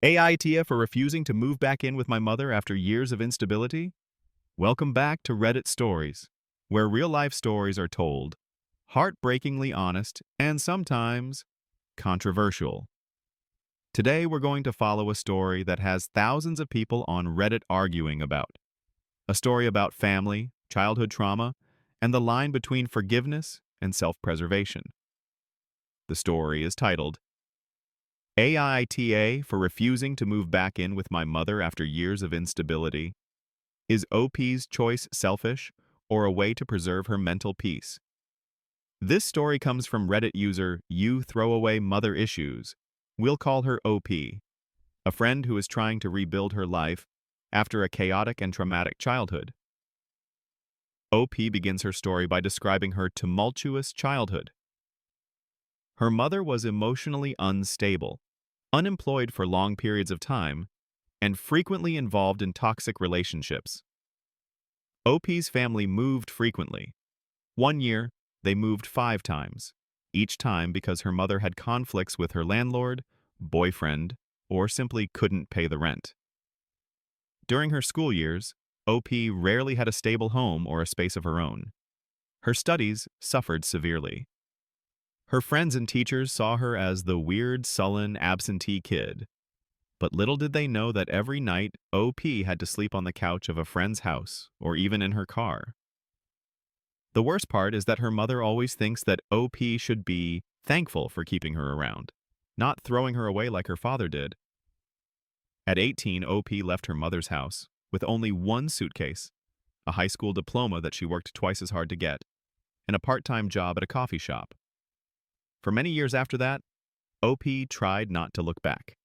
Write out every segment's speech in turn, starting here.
AITA for refusing to move back in with my mother after years of instability? Welcome back to Reddit Stories, where real-life stories are told, heartbreakingly honest, and sometimes controversial. Today we're going to follow a story that has thousands of people on Reddit arguing about. A story about family, childhood trauma, and the line between forgiveness and self-preservation. The story is titled, AITA for refusing to move back in with my mother after years of instability. Is OP's choice selfish or a way to preserve her mental peace? This story comes from Reddit user You Throw Away Mother Issues. We'll call her OP, a friend who is trying to rebuild her life after a chaotic and traumatic childhood. OP begins her story by describing her tumultuous childhood. Her mother was emotionally unstable, unemployed for long periods of time, and frequently involved in toxic relationships. OP's family moved frequently. One year, they moved 5 times, each time because her mother had conflicts with her landlord, boyfriend, or simply couldn't pay the rent. During her school years, OP rarely had a stable home or a space of her own. Her studies suffered severely. Her friends and teachers saw her as the weird, sullen, absentee kid. But little did they know that every night, OP had to sleep on the couch of a friend's house or even in her car. The worst part is that her mother always thinks that OP should be thankful for keeping her around, not throwing her away like her father did. At 18, OP left her mother's house with only one suitcase, a high school diploma that she worked twice as hard to get, and a part-time job at a coffee shop. For many years after that, OP tried not to look back.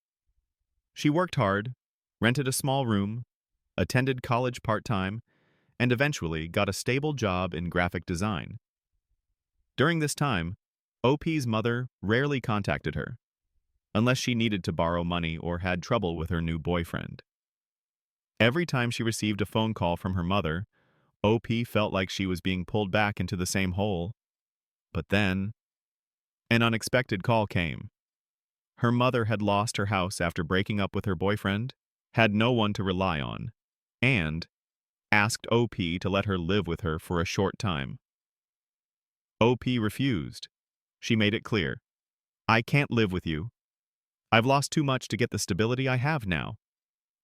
She worked hard, rented a small room, attended college part-time, and eventually got a stable job in graphic design. During this time, OP's mother rarely contacted her, unless she needed to borrow money or had trouble with her new boyfriend. Every time she received a phone call from her mother, OP felt like she was being pulled back into the same hole. But then, an unexpected call came. Her mother had lost her house after breaking up with her boyfriend, had no one to rely on, and asked OP to let her live with her for a short time. OP refused. She made it clear, "I can't live with you. I've lost too much to get the stability I have now.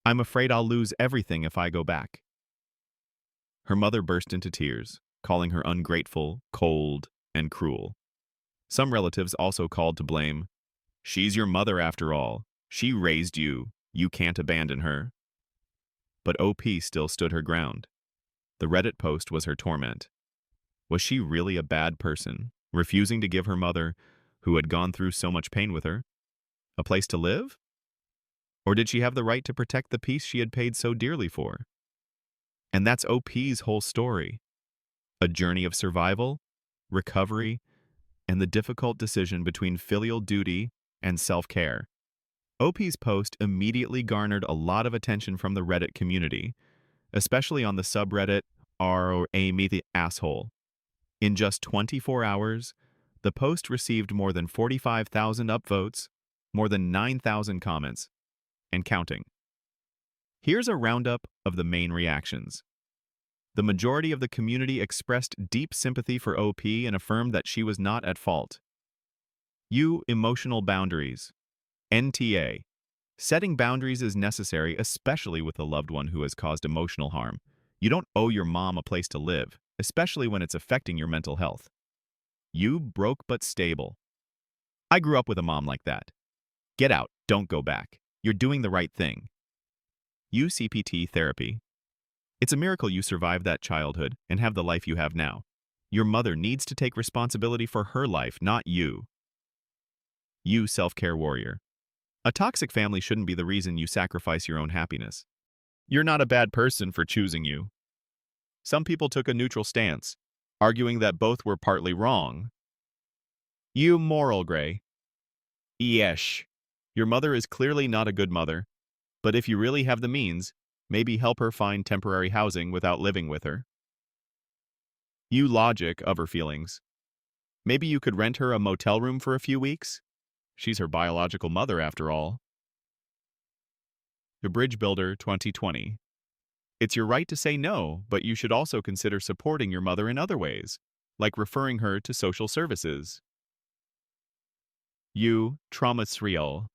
I'm afraid I'll lose everything if I go back." Her mother burst into tears, calling her ungrateful, cold, and cruel. Some relatives also called to blame. "She's your mother after all. She raised you. You can't abandon her." But OP still stood her ground. The Reddit post was her torment. Was she really a bad person, refusing to give her mother, who had gone through so much pain with her, a place to live? Or did she have the right to protect the peace she had paid so dearly for? And that's OP's whole story. A journey of survival, recovery, and the difficult decision between filial duty and self-care. OP's post immediately garnered a lot of attention from the Reddit community, especially on the subreddit r/a-me-the-asshole. In just 24 hours, the post received more than 45,000 upvotes, more than 9,000 comments, and counting. Here's a roundup of the main reactions. The majority of the community expressed deep sympathy for OP and affirmed that she was not at fault. Emotional boundaries. NTA. Setting boundaries is necessary, especially with a loved one who has caused emotional harm. You don't owe your mom a place to live, especially when it's affecting your mental health. Broke but stable. I grew up with a mom like that. Get out, don't go back. You're doing the right thing. CPT therapy. It's a miracle you survived that childhood and have the life you have now. Your mother needs to take responsibility for her life, not you. Self-care warrior. A toxic family shouldn't be the reason you sacrifice your own happiness. You're not a bad person for choosing you. Some people took a neutral stance, arguing that both were partly wrong. Moral gray. Yesh. Your mother is clearly not a good mother, but if you really have the means, maybe help her find temporary housing without living with her. Logic of her feelings. Maybe you could rent her a motel room for a few weeks? She's her biological mother after all. The Bridge Builder 2020. It's your right to say no, but you should also consider supporting your mother in other ways, like referring her to social services. Trauma Sriel.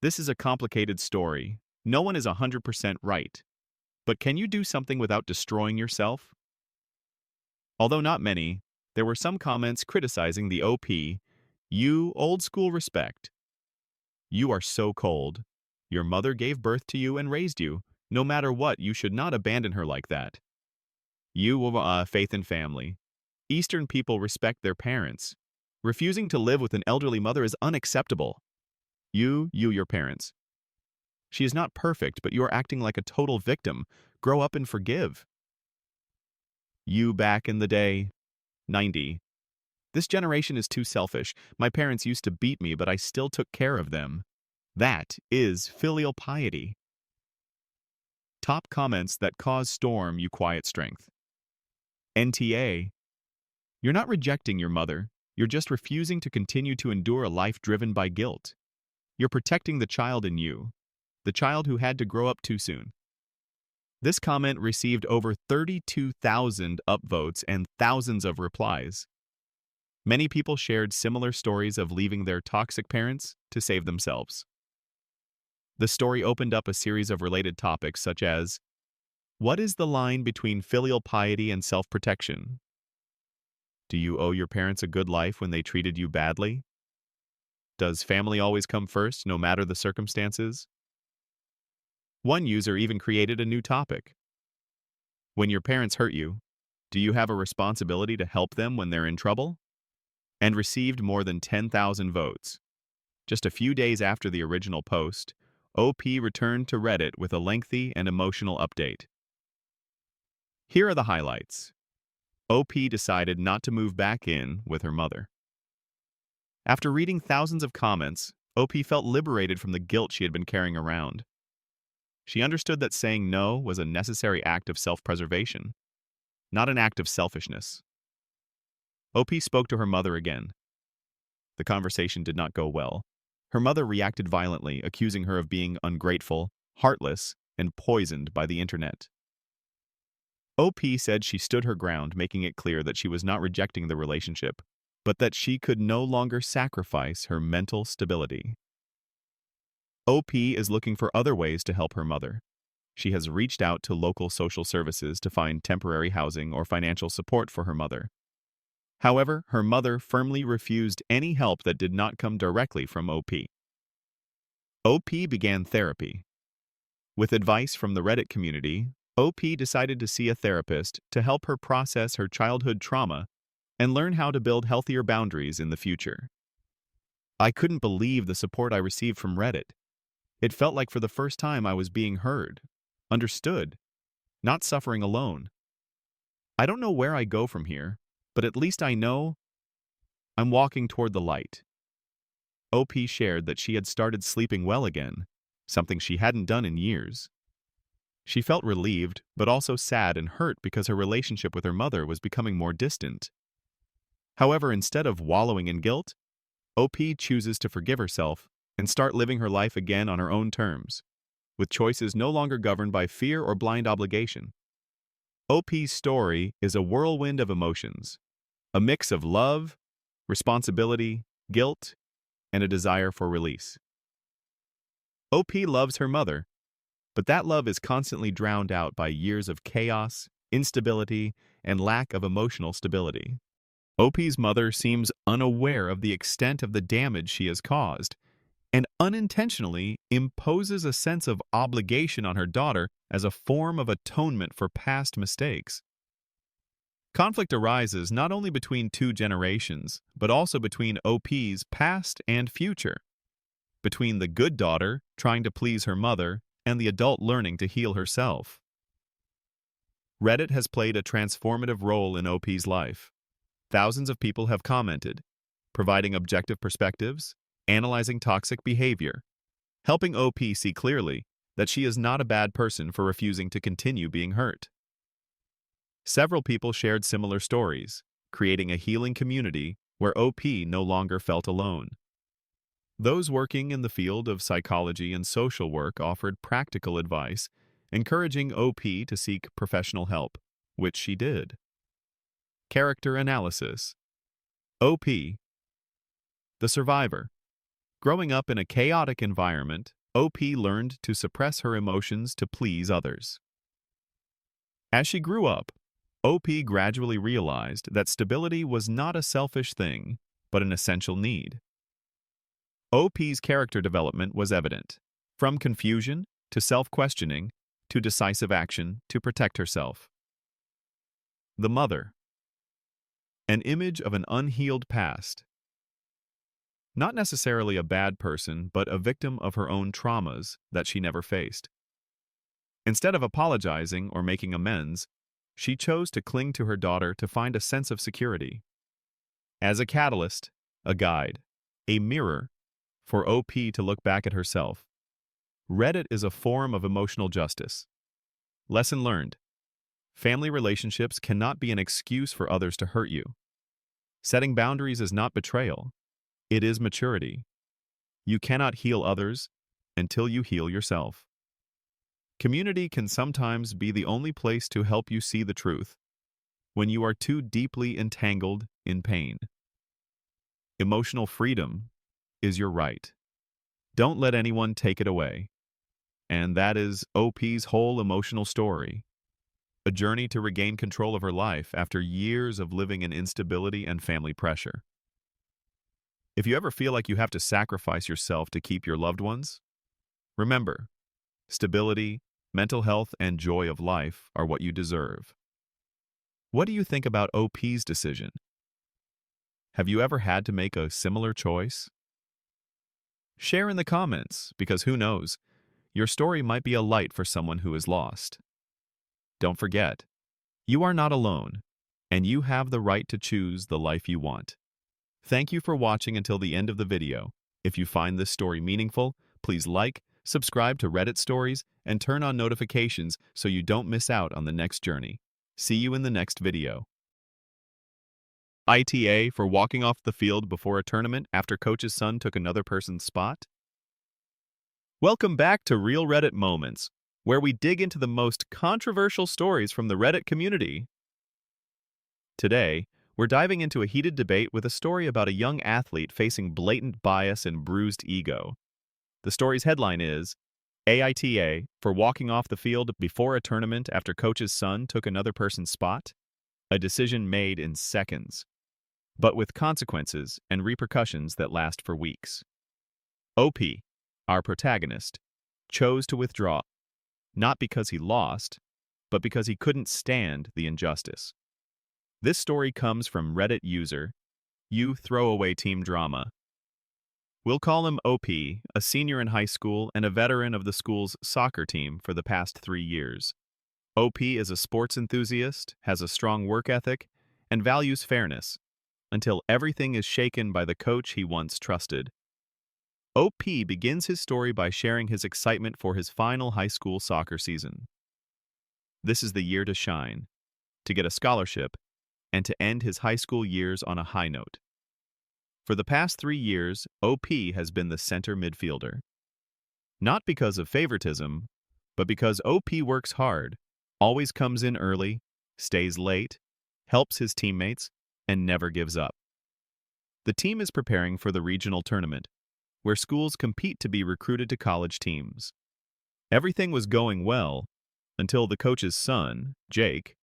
This is a complicated story. No one is 100% right. But can you do something without destroying yourself? Although not many, there were some comments criticizing the OP. Old school respect. You are so cold. Your mother gave birth to you and raised you. No matter what, you should not abandon her like that. Faith and family. Eastern people respect their parents. Refusing to live with an elderly mother is unacceptable. Your parents. She is not perfect, but you are acting like a total victim. Grow up and forgive. You back in the day. 90. This generation is too selfish. My parents used to beat me, but I still took care of them. That is filial piety. Top comments that cause storm, you quiet strength. NTA. You're not rejecting your mother. You're just refusing to continue to endure a life driven by guilt. You're protecting the child in you, the child who had to grow up too soon. This comment received over 32,000 upvotes and thousands of replies. Many people shared similar stories of leaving their toxic parents to save themselves. The story opened up a series of related topics such as, what is the line between filial piety and self-protection? Do you owe your parents a good life when they treated you badly? Does family always come first, no matter the circumstances? One user even created a new topic. When your parents hurt you, do you have a responsibility to help them when they're in trouble? And received more than 10,000 votes. Just a few days after the original post, OP returned to Reddit with a lengthy and emotional update. Here are the highlights. OP decided not to move back in with her mother. After reading thousands of comments, OP felt liberated from the guilt she had been carrying around. She understood that saying no was a necessary act of self-preservation, not an act of selfishness. OP spoke to her mother again. The conversation did not go well. Her mother reacted violently, accusing her of being ungrateful, heartless, and poisoned by the internet. OP said she stood her ground, making it clear that she was not rejecting the relationship, but that she could no longer sacrifice her mental stability. OP is looking for other ways to help her mother. She has reached out to local social services to find temporary housing or financial support for her mother. However, her mother firmly refused any help that did not come directly from OP. OP began therapy. With advice from the Reddit community, OP decided to see a therapist to help her process her childhood trauma and learn how to build healthier boundaries in the future. I couldn't believe the support I received from Reddit. It felt like for the first time I was being heard, understood, not suffering alone. I don't know where I go from here, but at least I know I'm walking toward the light. OP shared that she had started sleeping well again, something she hadn't done in years. She felt relieved, but also sad and hurt because her relationship with her mother was becoming more distant. However, instead of wallowing in guilt, OP chooses to forgive herself and start living her life again on her own terms, with choices no longer governed by fear or blind obligation. OP's story is a whirlwind of emotions, a mix of love, responsibility, guilt, and a desire for release. OP loves her mother, but that love is constantly drowned out by years of chaos, instability, and lack of emotional stability. OP's mother seems unaware of the extent of the damage she has caused, and unintentionally imposes a sense of obligation on her daughter as a form of atonement for past mistakes. Conflict arises not only between two generations, but also between OP's past and future. Between the good daughter, trying to please her mother, and the adult learning to heal herself. Reddit has played a transformative role in OP's life. Thousands of people have commented, providing objective perspectives, analyzing toxic behavior, helping OP see clearly that she is not a bad person for refusing to continue being hurt. Several people shared similar stories, creating a healing community where OP no longer felt alone. Those working in the field of psychology and social work offered practical advice, encouraging OP to seek professional help, which she did. Character analysis. OP, the survivor. Growing up in a chaotic environment, OP learned to suppress her emotions to please others. As she grew up, OP gradually realized that stability was not a selfish thing, but an essential need. OP's character development was evident, from confusion to self-questioning to decisive action to protect herself. The mother. An image of an unhealed past. Not necessarily a bad person, but a victim of her own traumas that she never faced. Instead of apologizing or making amends, she chose to cling to her daughter to find a sense of security. As a catalyst, a guide, a mirror for OP to look back at herself, Reddit is a form of emotional justice. Lesson learned. Family relationships cannot be an excuse for others to hurt you. Setting boundaries is not betrayal. It is maturity. You cannot heal others until you heal yourself. Community can sometimes be the only place to help you see the truth when you are too deeply entangled in pain. Emotional freedom is your right. Don't let anyone take it away. And that is OP's whole emotional story. A journey to regain control of her life after years of living in instability and family pressure. If you ever feel like you have to sacrifice yourself to keep your loved ones, remember, stability, mental health, and joy of life are what you deserve. What do you think about OP's decision? Have you ever had to make a similar choice? Share in the comments, because who knows, your story might be a light for someone who is lost. Don't forget, you are not alone, and you have the right to choose the life you want. Thank you for watching until the end of the video. If you find this story meaningful, please like, subscribe to Reddit Stories, and turn on notifications so you don't miss out on the next journey. See you in the next video. AITA for walking off the field before a tournament after coach's son took another person's spot? Welcome back to Real Reddit Moments, where we dig into the most controversial stories from the Reddit community. Today, we're diving into a heated debate with a story about a young athlete facing blatant bias and bruised ego. The story's headline is, AITA for walking off the field before a tournament after coach's son took another person's spot? A decision made in seconds, but with consequences and repercussions that last for weeks. OP, our protagonist, chose to withdraw, not because he lost, but because he couldn't stand the injustice. This story comes from Reddit user, You Throwaway Team Drama. We'll call him OP, a senior in high school and a veteran of the school's soccer team for the past 3 years. OP is a sports enthusiast, has a strong work ethic, and values fairness, until everything is shaken by the coach he once trusted. OP begins his story by sharing his excitement for his final high school soccer season. This is the year to shine, to get a scholarship, and to end his high school years on a high note. For the past 3 years, OP has been the center midfielder. Not because of favoritism, but because OP works hard, always comes in early, stays late, helps his teammates, and never gives up. The team is preparing for the regional tournament, where schools compete to be recruited to college teams. Everything was going well until the coach's son, Jake,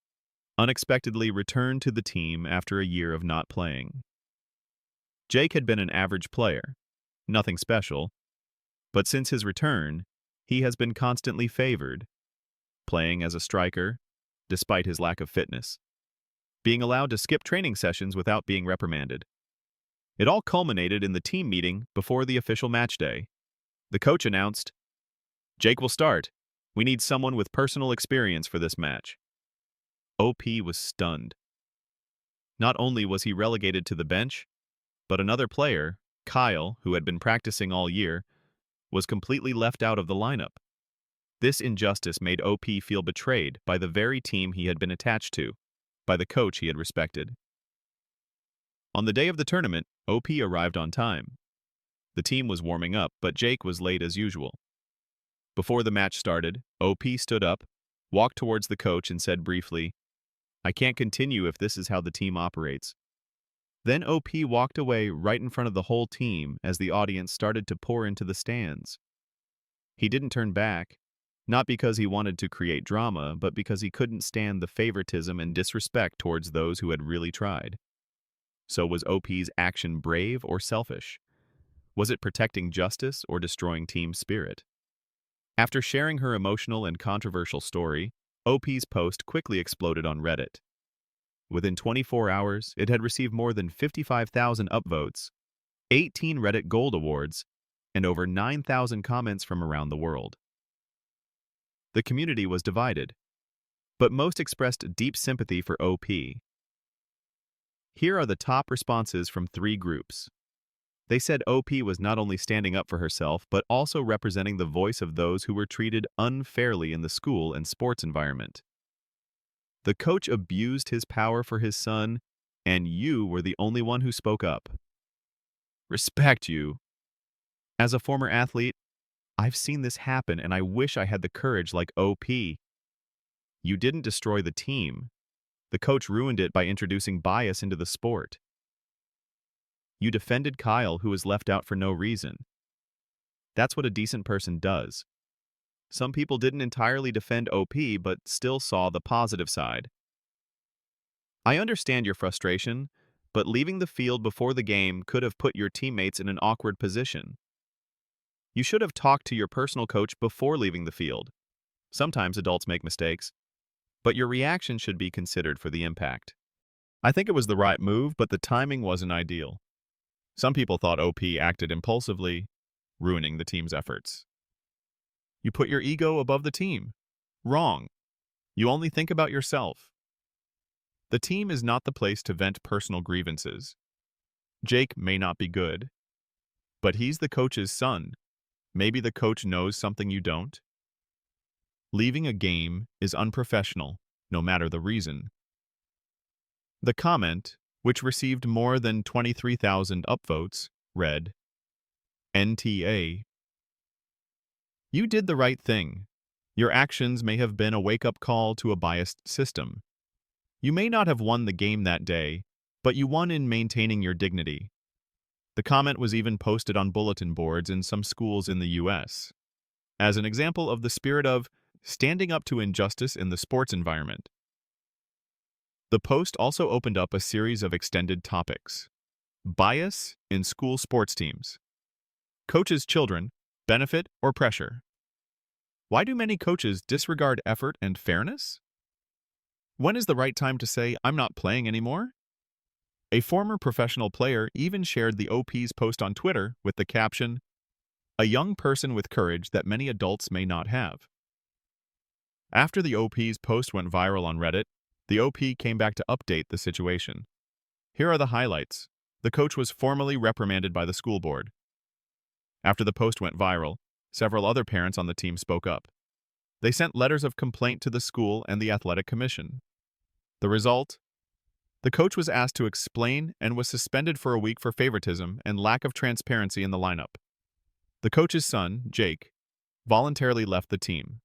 unexpectedly returned to the team after a year of not playing. Jake had been an average player, nothing special, but since his return, he has been constantly favored, playing as a striker, despite his lack of fitness, being allowed to skip training sessions without being reprimanded. It all culminated in the team meeting before the official match day. The coach announced, "Jake will start. We need someone with personal experience for this match." OP was stunned. Not only was he relegated to the bench, but another player, Kyle, who had been practicing all year, was completely left out of the lineup. This injustice made OP feel betrayed by the very team he had been attached to, by the coach he had respected. On the day of the tournament, OP arrived on time. The team was warming up, but Jake was late as usual. Before the match started, OP stood up, walked towards the coach and said briefly, "I can't continue if this is how the team operates." Then OP walked away right in front of the whole team as the audience started to pour into the stands. He didn't turn back, not because he wanted to create drama, but because he couldn't stand the favoritism and disrespect towards those who had really tried. So was OP's action brave or selfish? Was it protecting justice or destroying team spirit? After sharing her emotional and controversial story, OP's post quickly exploded on Reddit. Within 24 hours, it had received more than 55,000 upvotes, 18 Reddit Gold Awards, and over 9,000 comments from around the world. The community was divided, but most expressed deep sympathy for OP. Here are the top responses from 3 groups. They said OP was not only standing up for herself, but also representing the voice of those who were treated unfairly in the school and sports environment. The coach abused his power for his son, and you were the only one who spoke up. Respect you. As a former athlete, I've seen this happen and I wish I had the courage like OP. You didn't destroy the team. The coach ruined it by introducing bias into the sport. You defended Kyle, who was left out for no reason. That's what a decent person does. Some people didn't entirely defend OP, but still saw the positive side. I understand your frustration, but leaving the field before the game could have put your teammates in an awkward position. You should have talked to your personal coach before leaving the field. Sometimes adults make mistakes, but your reaction should be considered for the impact. I think it was the right move, but the timing wasn't ideal. Some people thought OP acted impulsively, ruining the team's efforts. You put your ego above the team. Wrong. You only think about yourself. The team is not the place to vent personal grievances. Jake may not be good, but he's the coach's son. Maybe the coach knows something you don't. Leaving a game is unprofessional, no matter the reason. The comment, which received more than 23,000 upvotes, read, NTA. You did the right thing. Your actions may have been a wake-up call to a biased system. You may not have won the game that day, but you won in maintaining your dignity. The comment was even posted on bulletin boards in some schools in the US, as an example of the spirit of standing up to injustice in the sports environment. The post also opened up a series of extended topics. Bias in school sports teams. Coaches' children, benefit or pressure? Why do many coaches disregard effort and fairness? When is the right time to say, "I'm not playing anymore"? A former professional player even shared the OP's post on Twitter with the caption, "A young person with courage that many adults may not have." After the OP's post went viral on Reddit, the OP came back to update the situation. Here are the highlights. The coach was formally reprimanded by the school board. After the post went viral, several other parents on the team spoke up. They sent letters of complaint to the school and the athletic commission. The result? The coach was asked to explain and was suspended for a week for favoritism and lack of transparency in the lineup. The coach's son, Jake, voluntarily left the team.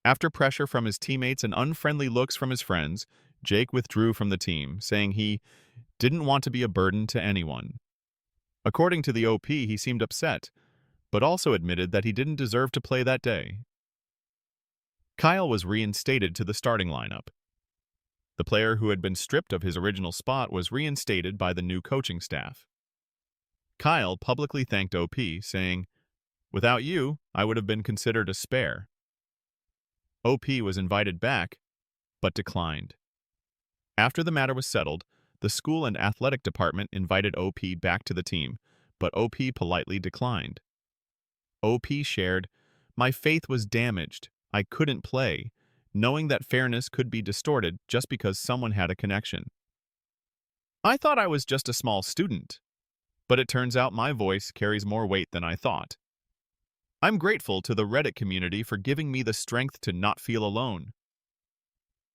After pressure from his teammates and unfriendly looks from his friends, Jake withdrew from the team, saying he didn't want to be a burden to anyone. According to the OP, he seemed upset, but also admitted that he didn't deserve to play that day. Kyle was reinstated to the starting lineup. The player who had been stripped of his original spot was reinstated by the new coaching staff. Kyle publicly thanked OP, saying, "Without you, I would have been considered a spare." OP was invited back, but declined. After the matter was settled, the school and athletic department invited OP back to the team, but OP politely declined. OP shared, "My faith was damaged. I couldn't play, knowing that fairness could be distorted just because someone had a connection. I thought I was just a small student, but it turns out my voice carries more weight than I thought. I'm grateful to the Reddit community for giving me the strength to not feel alone."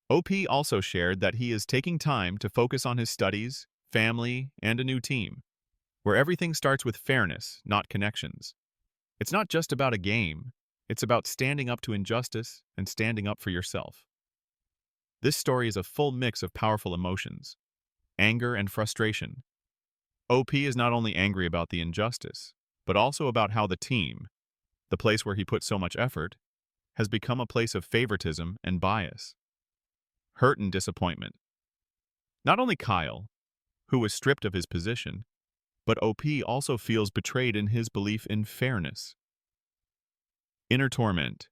OP also shared that he is taking time to focus on his studies, family, and a new team. where everything starts with fairness, not connections. It's not just about a game, it's about standing up to injustice and standing up for yourself. This story is a full mix of powerful emotions, anger and frustration. OP is not only angry about the injustice, but also about how the team, the place where he put so much effort, has become a place of favoritism and bias. Hurt and disappointment. Not only Kyle, who was stripped of his position, but OP also feels betrayed in his belief in fairness. Inner torment.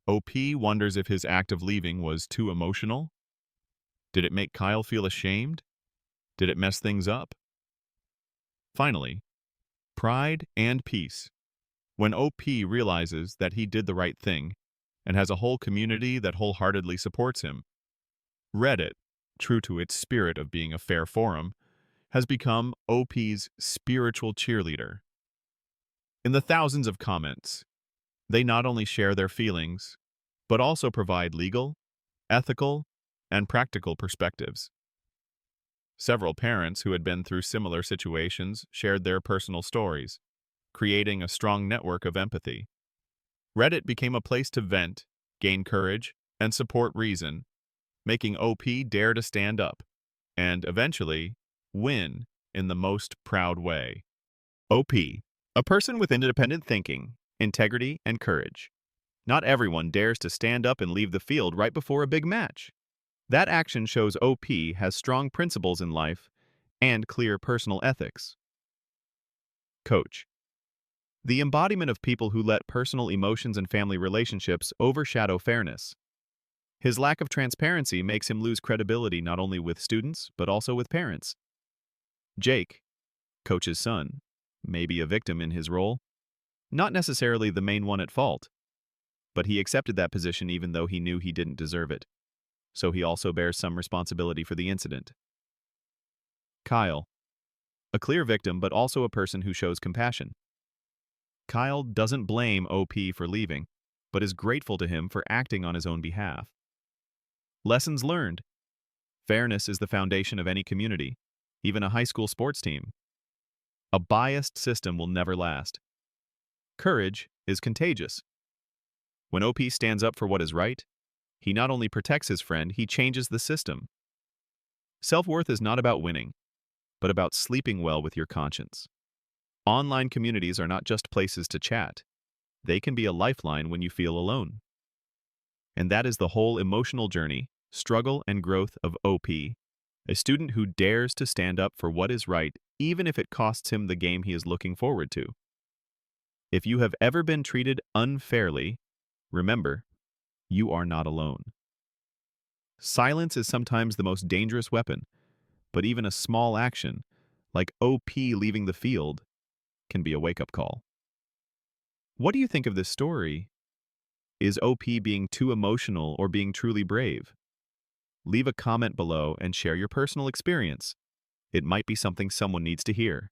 OP wonders if his act of leaving was too emotional. Did it make Kyle feel ashamed? Did it mess things up? Finally, pride and peace. When OP realizes that he did the right thing and has a whole community that wholeheartedly supports him. Reddit, true to its spirit of being a fair forum, has become OP's spiritual cheerleader. In the thousands of comments, they not only share their feelings, but also provide legal, ethical, and practical perspectives. Several parents who had been through similar situations shared their personal stories, creating a strong network of empathy. Reddit became a place to vent, gain courage, and support reason, making OP dare to stand up, and eventually win in the most proud way. OP, a person with independent thinking, integrity, and courage. Not everyone dares to stand up and leave the field right before a big match. That action shows OP has strong principles in life and clear personal ethics. Coach. The embodiment of people who let personal emotions and family relationships overshadow fairness. His lack of transparency makes him lose credibility not only with students, but also with parents. Jake, Coach's son, may be a victim in his role. Not necessarily the main one at fault, but he accepted that position even though he knew he didn't deserve it. So he also bears some responsibility for the incident. Kyle, a clear victim but also a person who shows compassion. Kyle doesn't blame OP for leaving, but is grateful to him for acting on his own behalf. Lessons learned. Fairness is the foundation of any community, even a high school sports team. A biased system will never last. Courage is contagious. When OP stands up for what is right, he not only protects his friend, he changes the system. Self-worth is not about winning, but about sleeping well with your conscience. Online communities are not just places to chat. They can be a lifeline when you feel alone. And that is the whole emotional journey, struggle, and growth of OP, a student who dares to stand up for what is right, even if it costs him the game he is looking forward to. If you have ever been treated unfairly, remember, you are not alone. Silence is sometimes the most dangerous weapon, but even a small action, like OP leaving the field, can be a wake-up call. What do you think of this story? Is OP being too emotional or being truly brave? Leave a comment below and share your personal experience. It might be something someone needs to hear.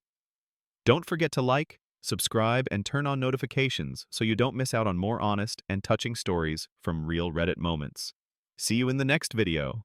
Don't forget to like, subscribe, and turn on notifications so you don't miss out on more honest and touching stories from real Reddit moments. See you in the next video.